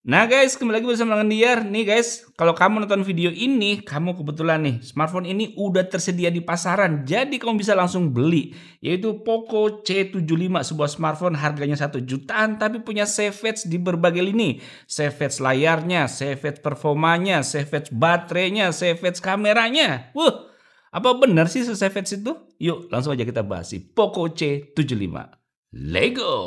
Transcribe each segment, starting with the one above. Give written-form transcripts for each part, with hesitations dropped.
Nah guys, kembali lagi bersama dengan Diar. Nih guys, kalau kamu nonton video ini, kamu kebetulan nih, smartphone ini udah tersedia di pasaran. Jadi kamu bisa langsung beli, yaitu Poco C75, sebuah smartphone harganya 1 jutaan tapi punya savage di berbagai lini. Savage layarnya, savage performanya, savage baterainya, savage kameranya. Apa benar sih savage itu? Yuk langsung aja kita bahas si Poco C75. Lego.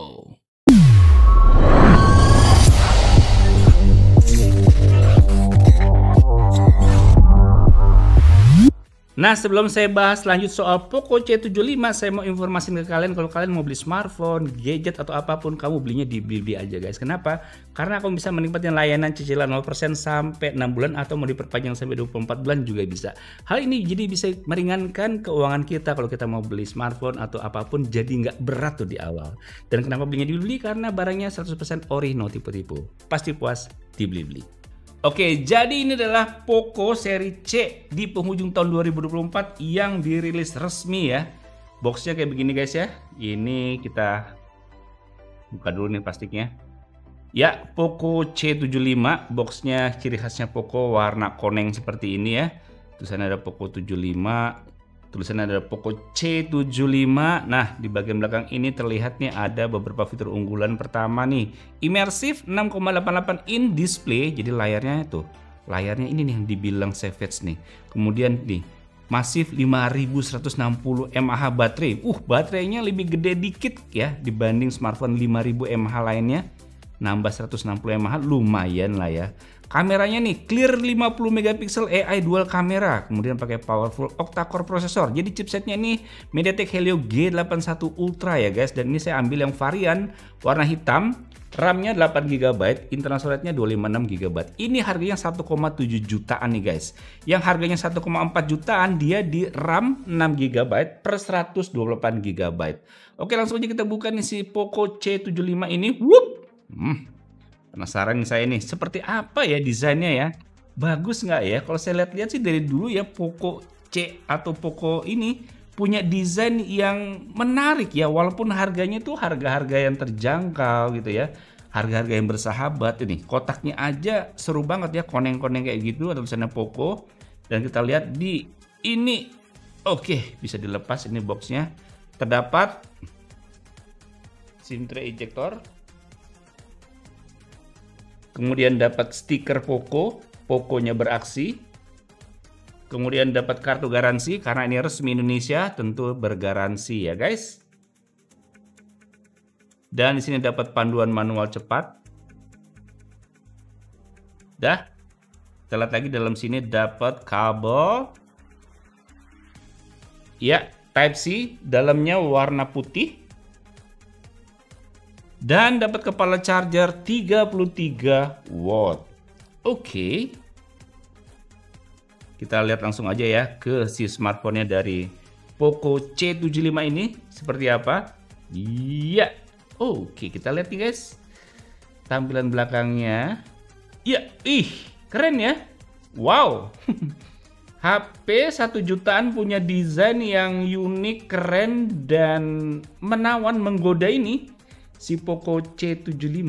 Nah, sebelum saya bahas lanjut soal Poco C75, saya mau informasiin ke kalian kalau kalian mau beli smartphone, gadget atau apapun, kamu belinya di Blibli aja guys. Kenapa? Karena kamu bisa menikmati layanan cicilan 0% sampai 6 bulan atau mau diperpanjang sampai 24 bulan juga bisa. Hal ini jadi bisa meringankan keuangan kita kalau kita mau beli smartphone atau apapun, jadi nggak berat tuh di awal. Dan kenapa belinya di Blibli? Karena barangnya 100% ori, no tipu-tipu. Pasti puas di Blibli. Oke, jadi ini adalah Poco seri C di penghujung tahun 2024 yang dirilis resmi ya. Boxnya kayak begini guys ya. Ini kita buka dulu nih plastiknya. Ya, Poco C75, boxnya ciri khasnya Poco warna koneng seperti ini ya. Tulisannya ada Poco 75. Tulisannya ada Poco C75. Nah, di bagian belakang ini terlihat nih ada beberapa fitur unggulan. Pertama nih, immersive 6,88 in display. Jadi layarnya ini nih yang dibilang savage nih. Kemudian nih, masif 5160 mAh baterai. Baterainya lebih gede dikit ya dibanding smartphone 5000 mAh lainnya. Nambah 160 mAh lumayan lah ya. Kameranya nih clear 50 megapiksel AI dual kamera, kemudian pakai powerful octa-core processor. Jadi chipsetnya ini MediaTek Helio G81 Ultra ya guys, dan ini saya ambil yang varian warna hitam. RAM-nya 8 GB, internal storage-nya 256 GB. Ini harganya 1,7 jutaan nih guys. Yang harganya 1,4 jutaan dia di RAM 6 GB per 128 GB. Oke, langsung aja kita buka nih si Poco C75 ini. Penasaran nih saya nih, seperti apa ya desainnya ya? Bagus nggak ya? Kalau saya lihat-lihat sih dari dulu ya, Poco C atau Poco ini punya desain yang menarik ya, walaupun harganya tuh harga-harga yang terjangkau gitu ya, harga-harga yang bersahabat. Ini kotaknya aja seru banget ya, koneng-koneng kayak gitu, ada tulisannya Poco. Dan kita lihat di ini, oke, bisa dilepas ini boxnya. Terdapat SIM tray ejector. Kemudian dapat stiker Poco, Poconya beraksi. Kemudian dapat kartu garansi, karena ini resmi Indonesia, tentu bergaransi ya guys. Dan di sini dapat panduan manual cepat. Kita lihat lagi dalam sini dapat kabel. Ya, Type C, dalamnya warna putih. Dan dapat kepala charger 33 watt. Oke. Kita lihat langsung aja ya ke si smartphone-nya dari Poco C75 ini seperti apa. Iya. Oke, kita lihat nih guys. Tampilan belakangnya. Ya, keren ya. Wow. HP 1 jutaan punya desain yang unik, keren, dan menawan, menggoda ini. Si Poco C75,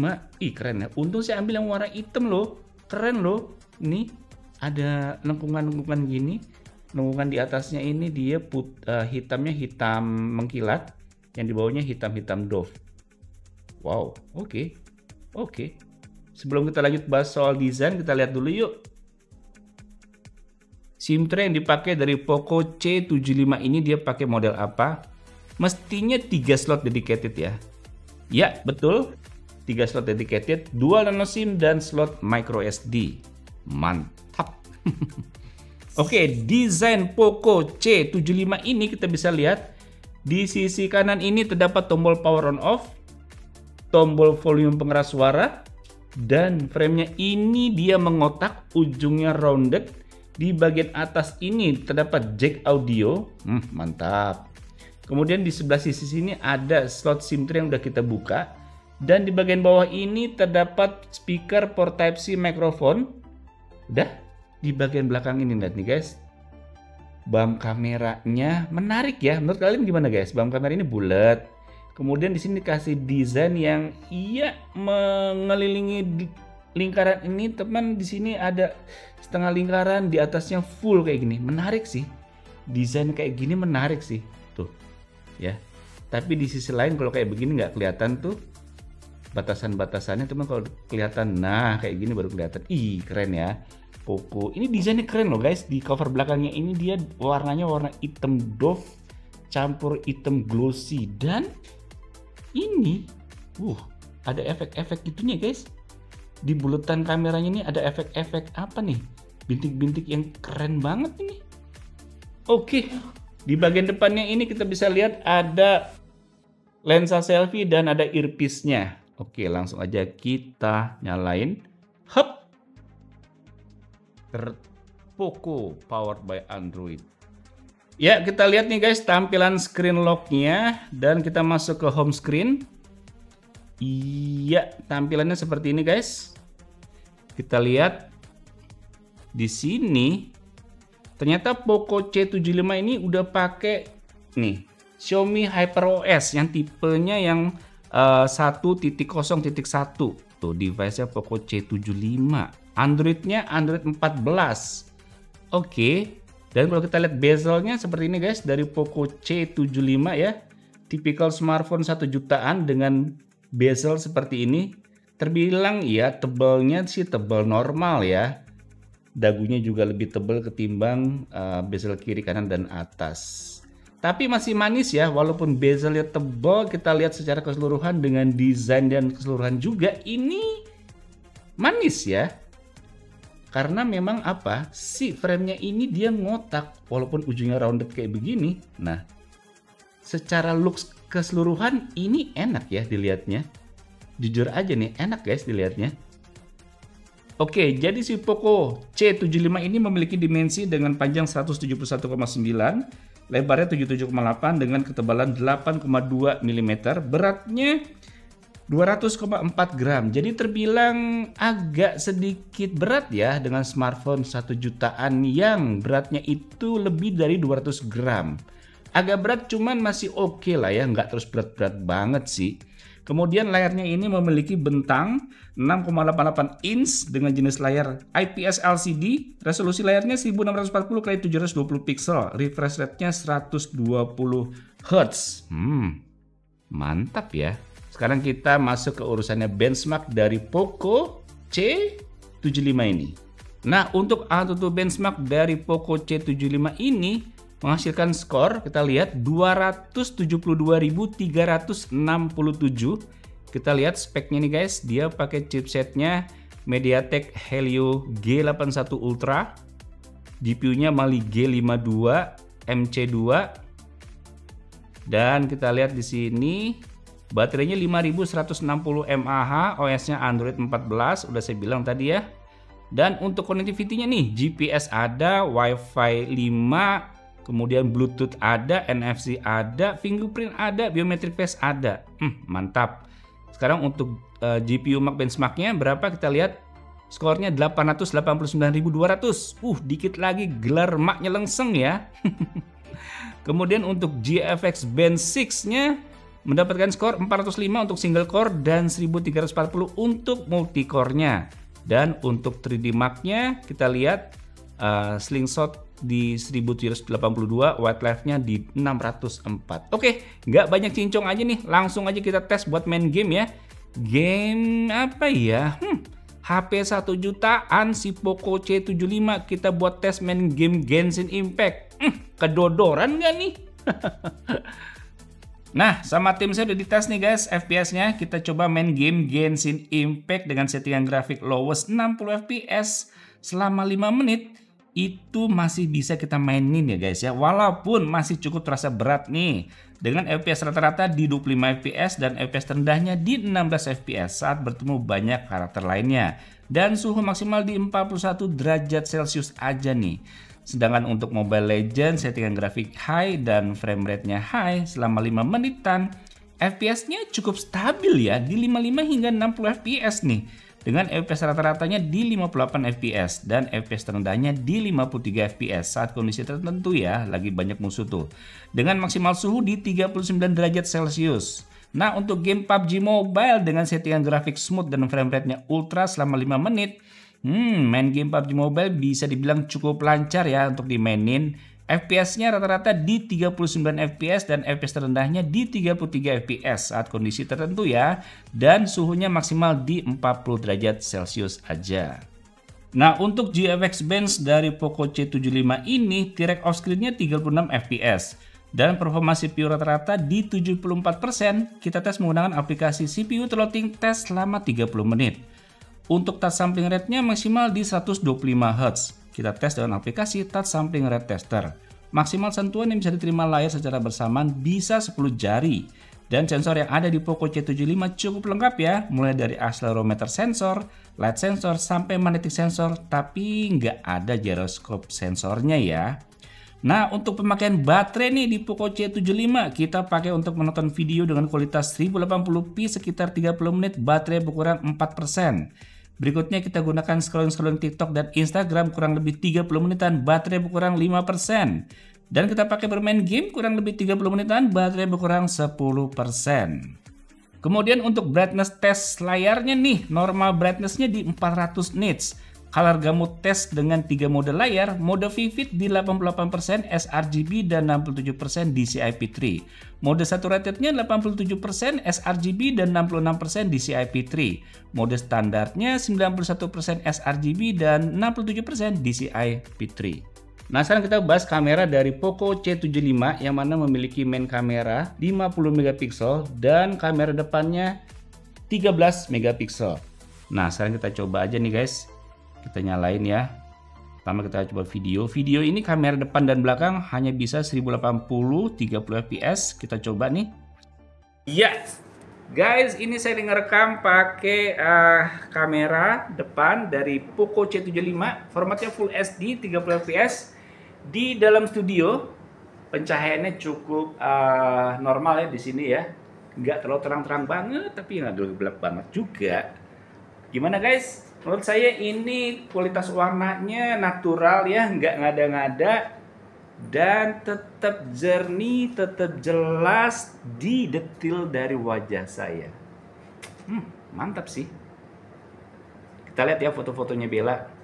keren ya. Untung saya ambil yang warna hitam loh, keren loh. Ini ada lengkungan-lengkungan gini, lengkungan di atasnya ini dia hitamnya hitam mengkilat, yang di bawahnya hitam-hitam doff. Wow, oke. Sebelum kita lanjut bahas soal desain, kita lihat dulu yuk. SIM tray yang dipakai dari Poco C75 ini dia pakai model apa? Mestinya 3 slot dedicated ya. Ya, betul. 3 slot dedicated, dual nano SIM dan slot micro SD. Mantap. Oke, desain Poco C75 ini kita bisa lihat di sisi kanan ini terdapat tombol power on off, tombol volume pengeras suara, dan framenya ini dia mengotak, ujungnya rounded. Di bagian atas ini terdapat jack audio. Mantap. Kemudian di sebelah sisi sini ada slot SIM tray yang udah kita buka. Dan di bagian bawah ini terdapat speaker port Type C microphone. Udah di bagian belakang ini, lihat nih guys. Bump kameranya menarik ya. Menurut kalian gimana guys? Bump kamera ini bulat. Kemudian di sini dikasih desain yang mengelilingi lingkaran ini teman, di sini ada setengah lingkaran, di atasnya full kayak gini. Menarik sih. Desain kayak gini menarik sih. Tuh. Ya. Tapi di sisi lain kalau kayak begini nggak kelihatan tuh batasan-batasannya teman, kalau kelihatan. Nah, kayak gini baru kelihatan. Ih, keren ya. Poco. Ini desainnya keren loh guys. Di cover belakangnya ini dia warnanya warna hitam doff campur hitam glossy, dan ini ada efek-efek gitunya guys. Di bulutan kameranya ini ada efek-efek apa nih? Bintik-bintik yang keren banget ini. Oke, di bagian depannya ini kita bisa lihat ada lensa selfie dan ada earpiece-nya. Oke, langsung aja kita nyalain. Hup. Poco powered by Android. Ya, kita lihat nih guys tampilan screen lock-nya, dan kita masuk ke home screen. Iya, tampilannya seperti ini guys. Kita lihat di sini ternyata Poco C75 ini udah pakai nih Xiaomi HyperOS yang tipenya yang 1.0.1. Tuh device-nya Poco C75. Android-nya Android 14. Oke. Dan kalau kita lihat bezelnya seperti ini guys, dari Poco C75 ya. Typical smartphone 1 jutaan dengan bezel seperti ini. Terbilang ya tebalnya sih tebal normal ya. Dagunya juga lebih tebal ketimbang bezel kiri, kanan, dan atas. Tapi masih manis ya, walaupun bezelnya tebal, kita lihat secara keseluruhan dengan desain dan keseluruhan juga ini manis ya. Karena memang apa, si framenya ini dia ngotak walaupun ujungnya rounded kayak begini. Nah, secara looks keseluruhan ini enak ya dilihatnya. Jujur aja nih, enak guys dilihatnya. Oke, jadi si Poco C75 ini memiliki dimensi dengan panjang 171,9, lebarnya 77,8 dengan ketebalan 8,2 mm, beratnya 200,4 gram. Jadi terbilang agak sedikit berat ya dengan smartphone 1 jutaan yang beratnya itu lebih dari 200 gram. Agak berat cuman masih oke lah ya, nggak terus berat-berat banget sih. Kemudian layarnya ini memiliki bentang 6,88 inch dengan jenis layar IPS LCD. Resolusi layarnya 1640x720 pixel. Refresh rate-nya 120 Hz. Mantap ya. Sekarang kita masuk ke urusannya benchmark dari Poco C75 ini. Nah, untuk AnTuTu benchmark dari Poco C75 ini menghasilkan skor, kita lihat 272.367. Kita lihat speknya nih guys, dia pakai chipsetnya MediaTek Helio G81 Ultra, GPU-nya Mali G52 MC2, dan kita lihat di sini baterainya 5160 mAh, OS-nya Android 14, udah saya bilang tadi ya. Dan untuk connectivity-nya nih, GPS ada, Wi-Fi 5, kemudian Bluetooth ada, NFC ada, fingerprint ada, biometric face ada. Mantap. Sekarang untuk GPU Max benchmark-nya berapa? Kita lihat skornya 889.200. Dikit lagi gelar maknya lengseng ya. Kemudian untuk GFX Band 6-nya mendapatkan skor 405 untuk single core dan 1340 untuk multi core-nya. Dan untuk 3D Mark-nya kita lihat slingshot di 1782, wildlife-nya di 604. Oke, nggak banyak cincong aja nih, langsung aja kita tes buat main game ya. Game apa ya? HP 1 jutaan si Poco C75, kita buat tes main game Genshin Impact. Kedodoran nggak nih? Nah, sama tim saya udah dites nih guys FPS-nya. Kita coba main game Genshin Impact dengan settingan grafik lowest 60 FPS selama 5 menit. Itu masih bisa kita mainin ya guys ya. Walaupun masih cukup terasa berat nih. Dengan FPS rata-rata di 25 FPS dan FPS terendahnya di 16 FPS saat bertemu banyak karakter lainnya. Dan suhu maksimal di 41 derajat Celcius aja nih. Sedangkan untuk Mobile Legends settingan grafik high dan frame rate-nya high selama 5 menitan. FPS-nya cukup stabil ya di 55 hingga 60 FPS nih. Dengan FPS rata-ratanya di 58 FPS dan FPS terendahnya di 53 FPS saat kondisi tertentu ya, lagi banyak musuh tuh. Dengan maksimal suhu di 39 derajat Celcius. Nah, untuk game PUBG Mobile dengan settingan grafik smooth dan frame rate-nya ultra selama 5 menit, main game PUBG Mobile bisa dibilang cukup lancar ya untuk dimainin. FPS-nya rata-rata di 39 FPS dan FPS terendahnya di 33 FPS saat kondisi tertentu ya. Dan suhunya maksimal di 40 derajat Celcius aja. Nah, untuk GFX Bench dari Poco C75 ini, T-Rec off-screen-nya 36 FPS. Dan performa CPU rata-rata di 74%, kita tes menggunakan aplikasi CPU Throttling Test selama 30 menit. Untuk touch sampling rate-nya maksimal di 125 Hz. Kita tes dengan aplikasi Touch Sampling Rate Tester. Maksimal sentuhan yang bisa diterima layar secara bersamaan bisa 10 jari. Dan sensor yang ada di Poco C75 cukup lengkap ya, mulai dari accelerometer sensor, light sensor, sampai magnetic sensor, tapi nggak ada gyroscope sensornya ya. Nah, untuk pemakaian baterai nih di Poco C75, kita pakai untuk menonton video dengan kualitas 1080p sekitar 30 menit, baterai berkurang 4%. Berikutnya kita gunakan scrolling TikTok dan Instagram kurang lebih 30 menitan, baterai berkurang 5%. Dan kita pakai bermain game kurang lebih 30 menitan, baterai berkurang 10%. Kemudian untuk brightness test layarnya nih, normal brightness-nya di 400 nits. Color gamut test dengan 3 mode layar, mode vivid di 88% sRGB dan 67% DCI-P3. Mode saturated-nya 87% sRGB dan 66% DCI-P3. Mode standarnya 91% sRGB dan 67% DCI-P3. Nah, sekarang kita bahas kamera dari Poco C75 yang mana memiliki main kamera 50 megapiksel dan kamera depannya 13 megapiksel. Nah, sekarang kita coba aja nih guys. Kita nyalain ya. Pertama kita coba video. Video ini kamera depan dan belakang hanya bisa 1080 30 fps. Kita coba nih. Ya, guys, ini saya ngerekam pakai kamera depan dari Poco C75. Formatnya Full HD 30 fps. Di dalam studio pencahayaannya cukup normal ya di sini ya. Nggak terlalu terang-terang banget, tapi nggak terlalu gelap banget juga. Gimana guys? Menurut saya ini kualitas warnanya natural ya, nggak ngada-ngada dan tetap jernih, tetap jelas di detail dari wajah saya. Mantap sih. Kita lihat ya foto-fotonya Bella.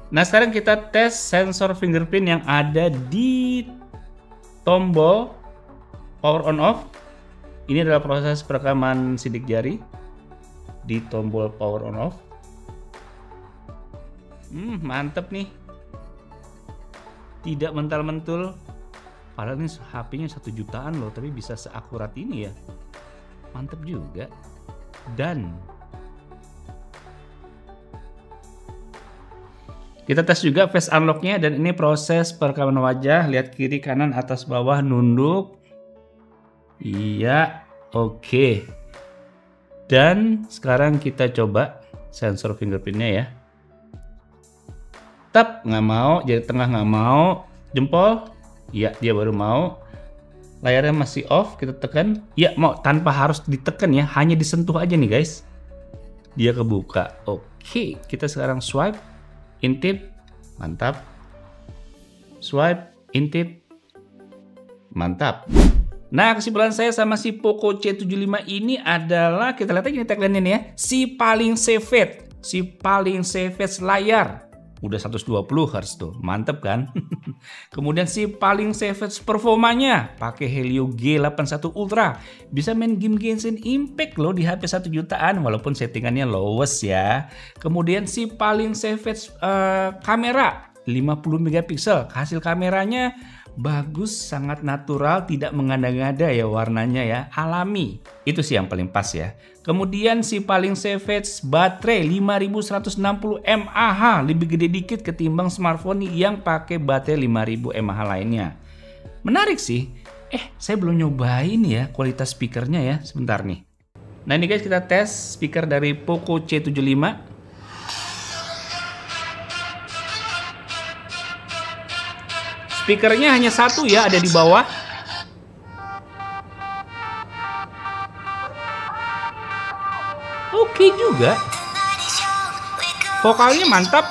Nah, sekarang kita tes sensor fingerprint yang ada di tombol power on off. Ini adalah proses perekaman sidik jari di tombol power on off. Mantep nih. Tidak mental-mentul. Padahal ini HP-nya 1 jutaan loh, tapi bisa seakurat ini ya. Mantep juga. Dan kita tes juga face unlock-nya dan ini proses perekaman wajah. Lihat kiri, kanan, atas, bawah, nunduk. Iya, oke. Dan sekarang kita coba sensor fingerprintnya ya. Tap, nggak mau. Jari tengah nggak mau. Jempol, iya dia baru mau. Layarnya masih off, kita tekan. Iya mau, tanpa harus ditekan ya. Hanya disentuh aja nih guys. Dia kebuka. Oke, kita sekarang swipe. Intip, mantap. Swipe, intip, mantap. Nah, kesimpulan saya sama si Poco C75 ini adalah, kita lihat aja nih tagline ini ya, si paling savage, si paling savage layar. Udah 120 Hz tuh, mantep kan? Kemudian si paling savage performanya, pakai Helio G81 Ultra, bisa main game Genshin Impact loh di HP 1 jutaan walaupun settingannya lowest ya. Kemudian si paling savage kamera 50 megapiksel, hasil kameranya bagus, sangat natural, tidak mengada-ngada ya warnanya ya, alami. Itu sih yang paling pas ya. Kemudian si paling savage baterai 5160 mAh, lebih gede dikit ketimbang smartphone yang pakai baterai 5000 mAh lainnya. Menarik sih. Saya belum nyobain ya kualitas speakernya ya, sebentar nih. Nah ini guys, kita tes speaker dari Poco C75. Speakernya hanya satu ya, ada di bawah. Oke juga. Vokalnya mantap.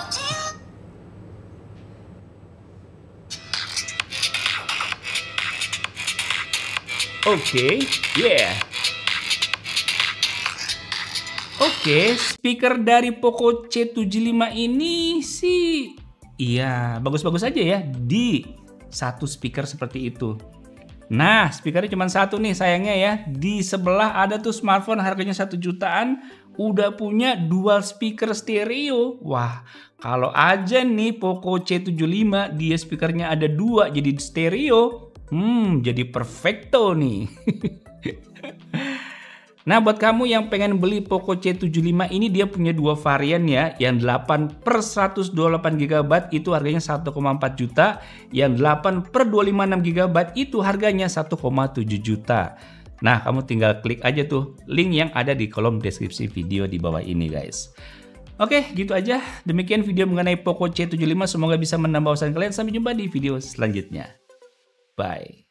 Oke, yeah. Oke, speaker dari Poco C75 ini sih, iya bagus-bagus aja ya di satu speaker seperti itu. Nah, speakernya cuma satu nih sayangnya ya. Di sebelah ada tuh smartphone harganya 1 jutaan, udah punya dual speaker stereo. Wah, kalau aja nih Poco C75 dia speakernya ada 2 jadi stereo, jadi perfecto nih. Nah, buat kamu yang pengen beli Poco C75 ini, dia punya 2 varian ya. Yang 8/128 GB itu harganya 1,4 juta. Yang 8/256 GB itu harganya 1,7 juta. Nah, kamu tinggal klik aja tuh link yang ada di kolom deskripsi video di bawah ini guys. Oke, gitu aja. Demikian video mengenai Poco C75. Semoga bisa menambah wawasan kalian. Sampai jumpa di video selanjutnya. Bye.